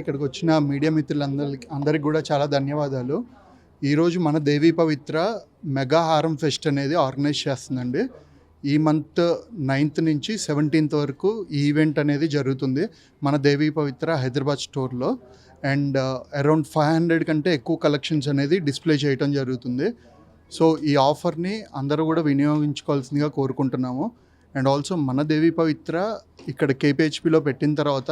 ఇక్కడికి వచ్చిన మీడియా మిత్రులందరికీ కూడా చాలా ధన్యవాదాలు. ఈరోజు మన దేవీ పవిత్ర మెగా హారం ఫెస్ట్ అనేది ఆర్గనైజ్ చేస్తుందండి. ఈ మంత్ 9th నుంచి 17th వరకు ఈ ఈవెంట్ అనేది జరుగుతుంది మన దేవీ పవిత్ర హైదరాబాద్ స్టోర్లో. అండ్ అరౌండ్ 500 కంటే ఎక్కువ కలెక్షన్స్ అనేది డిస్ప్లే చేయడం జరుగుతుంది. సో ఈ ఆఫర్ని అందరూ కూడా వినియోగించుకోవాల్సిందిగా కోరుకుంటున్నాము. అండ్ ఆల్సో మన దేవీ పవిత్ర ఇక్కడ కేపీహెచ్పిలో పెట్టిన తర్వాత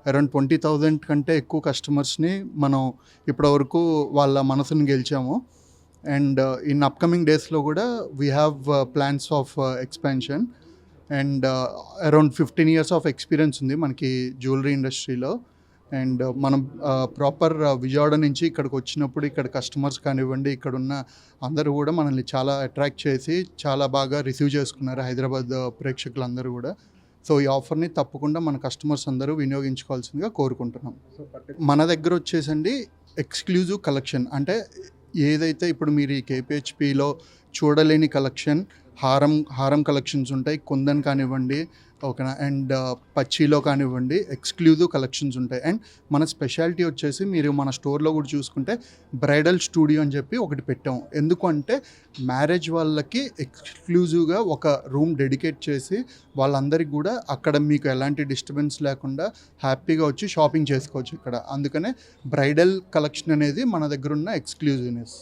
అరౌండ్ 20,000 కంటే ఎక్కువ కస్టమర్స్ని మనం ఇప్పటివరకు వాళ్ళ మనసుని గెలిచాము. అండ్ ఇన్ అప్కమింగ్ డేస్లో కూడా we have plans of expansion. And around 15 years of experience ఉంది మనకి జ్యువెలరీ ఇండస్ట్రీలో. అండ్ మనం ప్రాపర్ విజయవాడ నుంచి ఇక్కడికి వచ్చినప్పుడు ఇక్కడ కస్టమర్స్ కానివ్వండి, ఇక్కడున్న అందరూ కూడా మనల్ని చాలా అట్రాక్ట్ చేసి చాలా బాగా రిసీవ్ చేసుకున్నారు హైదరాబాద్ ప్రేక్షకులందరూ కూడా. సో ఈ ఆఫర్ని తప్పకుండా మన కస్టమర్స్ అందరూ వినియోగించుకోవాల్సిందిగా కోరుకుంటున్నాం. మన దగ్గర వచ్చేసండి ఎక్స్క్లూజివ్ కలెక్షన్, అంటే ఏదైతే ఇప్పుడు మీరు ఈ కేపీహెచ్పిలో చూడలేని కలెక్షన్, హారం కలెక్షన్స్ ఉంటాయి, కుందన్ కానివ్వండి, ఓకేనా, అండ్ పచ్చిలో కానివ్వండి ఎక్స్క్లూజివ్ కలెక్షన్స్ ఉంటాయి. అండ్ మన స్పెషాలిటీ వచ్చేసి మీరు మన స్టోర్లో కూడా చూసుకుంటే బ్రైడల్ స్టూడియో అని చెప్పి ఒకటి పెట్టాము. ఎందుకు అంటే మ్యారేజ్ వాళ్ళకి ఎక్స్క్లూజివ్గా ఒక రూమ్ డెడికేట్ చేసి వాళ్ళందరికీ కూడా అక్కడ మీకు ఎలాంటి డిస్టర్బెన్స్ లేకుండా హ్యాపీగా వచ్చి షాపింగ్ చేసుకోవచ్చు ఇక్కడ. అందుకనే బ్రైడల్ కలెక్షన్ అనేది మన దగ్గర ఉన్న ఎక్స్క్లూజివ్నెస్.